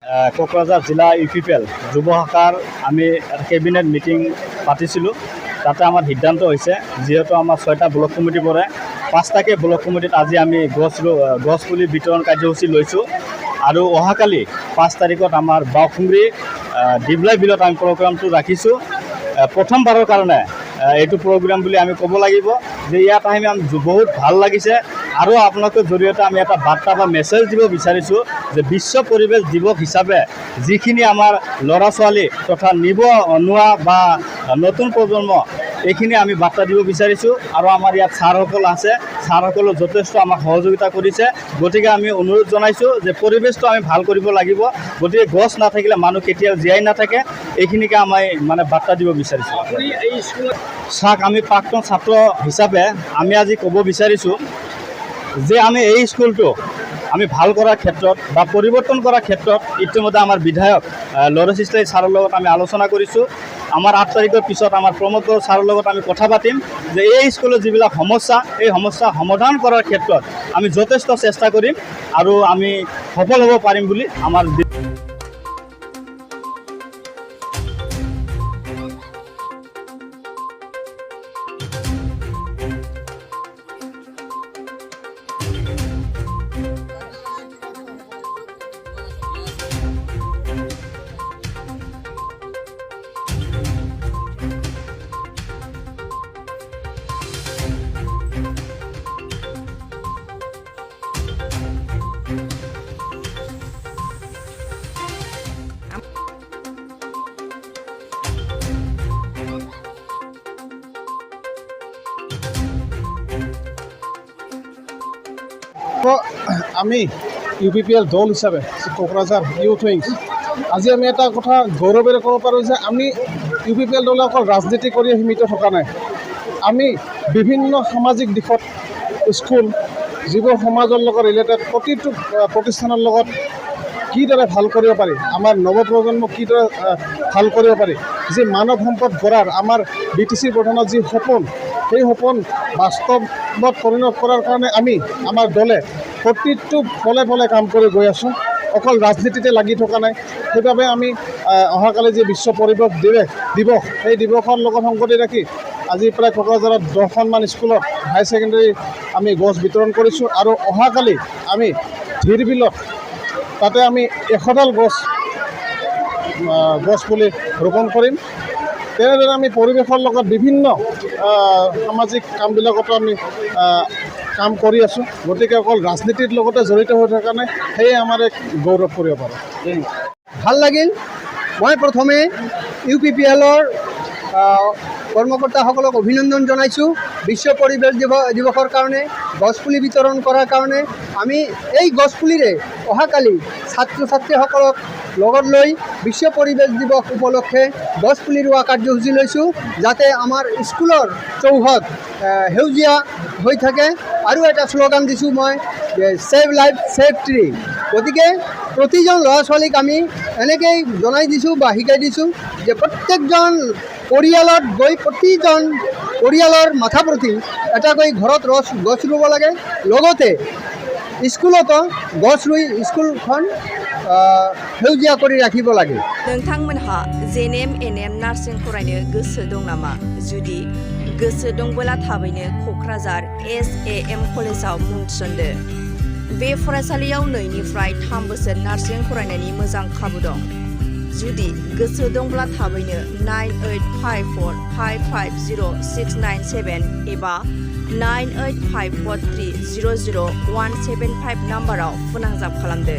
কোকৰাঝাৰ জিলা UPL যুৱ শাখাৰ আমি কেবিনেট মিটিং পাতিছিলোঁ। তাতে আমাৰ সিদ্ধান্ত হৈছে যিহেতু আমাৰ 6টা ব্লক কমিটি পৰে, 5টাকে ব্লক কমিটিত আজি আমি গছ পুলি বিতৰণ কাৰ্যসূচী লৈছোঁ। আৰু অহাকালি 5 তাৰিখত আমাৰ বাওখুংৰি ডিবলাই বিলত আমি প্ৰগ্ৰামটো ৰাখিছোঁ। প্ৰথমবাৰৰ কাৰণে এইটো প্ৰগ্ৰাম বুলি আমি ক'ব লাগিব যে ইয়াত আহি আমি বহুত ভাল লাগিছে। আৰু আপোনালোকৰ জৰিয়তে আমি এটা বাৰ্তা বা মেছেজ দিব বিচাৰিছোঁ যে বিশ্ব পৰিৱেশ দিৱস হিচাপে যিখিনি আমাৰ ল'ৰা ছোৱালী তথা নিবনুৱা বা নতুন প্ৰজন্ম এইখিনি আমি বাৰ্তা দিব বিচাৰিছোঁ। আৰু আমাৰ ইয়াত ছাৰসকল আছে, ছাৰসকলে যথেষ্ট আমাক সহযোগিতা কৰিছে। গতিকে আমি অনুৰোধ জনাইছোঁ যে পৰিৱেশটো আমি ভাল কৰিব লাগিব। গতিকে গছ নাথাকিলে মানুহ কেতিয়াও জীয়াই নাথাকে, এইখিনিকে আমি বাৰ্তা দিব বিচাৰিছোঁ। চাওক, আমি প্ৰাক্তন ছাত্ৰ হিচাপে আমি আজি ক'ব বিচাৰিছোঁ যে আমি এই স্কুলটো আমি ভাল কৰাৰ ক্ষেত্ৰত বা পৰিৱৰ্তন কৰাৰ ক্ষেত্ৰত ইতিমধ্যে আমাৰ বিধায়ক লৰচিষ্টাই ছাৰৰ লগত আমি আলোচনা কৰিছোঁ। আমাৰ 8 তাৰিখৰ পিছত আমাৰ প্ৰমোদ ছাৰৰ লগত আমি কথা পাতিম যে এই স্কুলৰ যিবিলাক সমস্যা, এই সমস্যা সমাধান কৰাৰ ক্ষেত্ৰত আমি যথেষ্ট চেষ্টা কৰিম আৰু আমি সফল হ'ব পাৰিম বুলি আমাৰ আমি UPPL দল হিচাপে কোকৰাঝাৰ ইউথ উইংছ আজি আমি এটা কথা গৌৰৱেৰে ক'ব পাৰোঁ যে আমি UPPL দলে অকল ৰাজনীতি কৰি সীমিত থকা নাই। আমি বিভিন্ন সামাজিক দিশত স্কুল যিবোৰ সমাজৰ লগত ৰিলেটেড প্ৰতিটো প্ৰতিষ্ঠানৰ লগত কিদৰে ভাল কৰিব পাৰি, আমাৰ নৱপ্ৰজন্মক কিদৰে ভাল কৰিব পাৰি, যি মানৱ সম্পদ গঢ়াৰ আমাৰ BTC প্ৰধানৰ যি সপোন, সেই সপোন বাস্তৱত পৰিণত কৰাৰ কাৰণে আমাৰ দলে প্ৰতিটো ফলে কাম কৰি গৈ আছোঁ। অকল ৰাজনীতিতে লাগি থকা নাই। সেইবাবে আমি অহাকালি যি বিশ্ব পৰিৱেশ দিৱস, সেই দিৱসৰ লগত সংগতি ৰাখি আজি প্ৰায় কোকৰাঝাৰত 10খনমান স্কুলত হায়াৰ ছেকেণ্ডেৰী আমি গছ বিতৰণ কৰিছোঁ। আৰু অহাকালি আমি ধীৰবিলত তাতে আমি 100ডাল গছ পুলি ৰোপণ কৰিম। তেনেদৰে আমি পৰিৱেশৰ লগত বিভিন্ন সামাজিক কামবিলাকতো আমি কাম কৰি আছোঁ। গতিকে অকল ৰাজনীতিৰ লগতে জড়িত হৈ থকা নাই, সেয়ে আমাৰ এক গৌৰৱ কৰিব পাৰোঁ। ভাল লাগিল। মই প্ৰথমে UPPLৰ কৰ্মকৰ্তাসকলক অভিনন্দন জনাইছোঁ বিশ্ব পৰিৱেশ দিৱসৰ কাৰণে, গছপুলি বিতৰণ কৰাৰ কাৰণে। আমি এই গছপুলিৰে অহাকালি ছাত্ৰ ছাত্ৰীসকলক লগত লৈ বিশ্ব পৰিৱেশ দিৱস উপলক্ষে গছপুলি ৰোৱা কাৰ্যসূচী লৈছোঁ, যাতে আমাৰ স্কুলৰ চৌহদ সেউজীয়া হৈ থাকে। আৰু এটা শ্লোগান দিছোঁ মই, ছেভ লাইফ ছেভ ট্ৰী। গতিকে প্ৰতিজন ল'ৰা ছোৱালীক আমি এনেকৈ জনাই দিছোঁ বা শিকাই দিছোঁ যে প্ৰত্যেকজন পৰিয়ালত গৈ প্ৰতিজন পৰিয়ালৰ মাথা প্ৰতি এটাকৈ ঘৰত গছ ৰুব লাগে। লগতে স্কুলতো গছ ৰুই স্কুলখন সেউজীয়া কৰি ৰাখিব লাগে। नोंथांमोनहा JNM NM नार्सिं फरायनो गोसो दं नामा? जुदि गोसो दंबोला थाबैनो क'क्राझार SAM कलेजाव मुं थिसनदो। बे फरायसालियाव 2निफ्राय 3 बोसोर नार्सिं फरायनायनि मोजां खाबु दं। जुदि गोसो दंब्ला थाबैनो 9854550697 एबा 9854300175 नाम्बाराव फोनांजाब खालामदो।